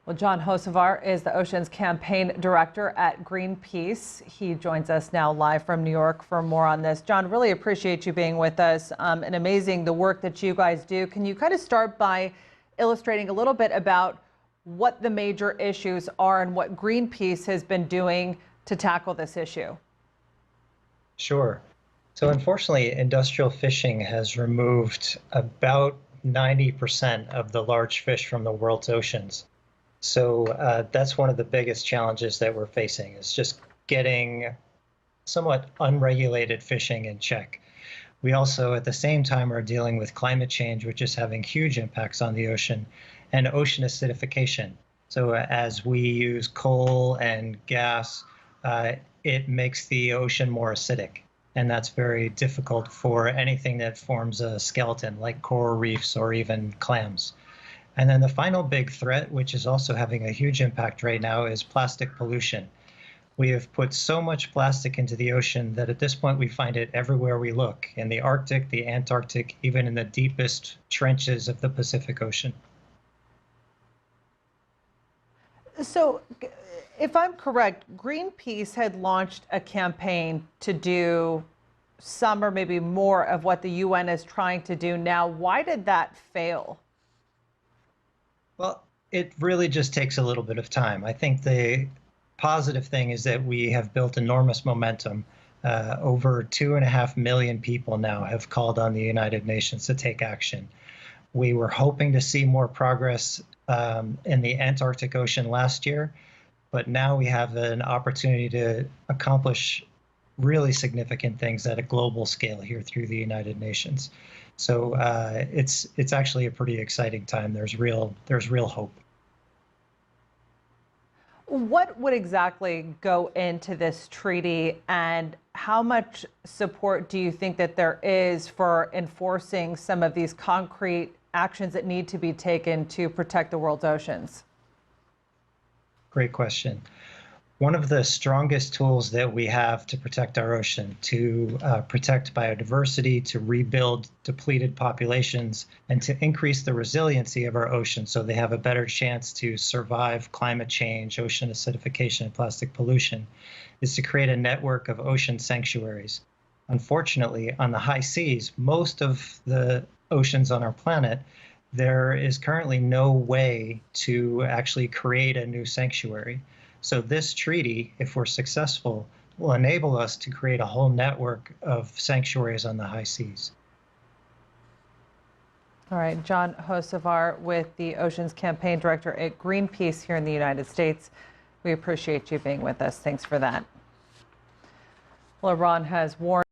Well, John Hocevar is the Oceans Campaign Director at Greenpeace. He joins us now live from New York for more on this. John, really appreciate you being with us and amazing the work that you guys do. Can you kind of start by illustrating a little bit about what the major issues are and what Greenpeace has been doing to tackle this issue? Sure. So unfortunately, industrial fishing has removed about 90% of the large fish from the world's oceans. So that's one of the biggest challenges that we're facing, is just getting somewhat unregulated fishing in check. We also, at the same time, are dealing with climate change, which is having huge impacts on the ocean, and ocean acidification. So as we use coal and gas, it makes the ocean more acidic. And that's very difficult for anything that forms a skeleton, like coral reefs or even clams. And then the final big threat, which is also having a huge impact right now, is plastic pollution. We have put so much plastic into the ocean that at this point we find it everywhere we look, in the Arctic, the Antarctic, even in the deepest trenches of the Pacific Ocean. So, if I'm correct, Greenpeace had launched a campaign to do some or maybe more of what the UN is trying to do now. Why did that fail? Well, it really just takes a little bit of time. I think the positive thing is that we have built enormous momentum. Over 2.5 million people now have called on the United Nations to take action. We were hoping to see more progress in the Antarctic Ocean last year, but now we have an opportunity to accomplish really significant things at a global scale here through the United Nations. So it's actually a pretty exciting time. There's real hope. What would exactly go into this treaty, and how much support do you think that there is for enforcing some of these concrete actions that need to be taken to protect the world's oceans? Great question. One of the strongest tools that we have to protect our ocean, to protect biodiversity, to rebuild depleted populations, and to increase the resiliency of our oceans so they have a better chance to survive climate change, ocean acidification, and plastic pollution, is to create a network of ocean sanctuaries. Unfortunately, on the high seas, most of the oceans on our planet, there is currently no way to actually create a new sanctuary. So this treaty, if we're successful, will enable us to create a whole network of sanctuaries on the high seas. All right, John Hocevar with the Oceans Campaign Director at Greenpeace here in the United States. We appreciate you being with us. Thanks for that. Well, Iran has warned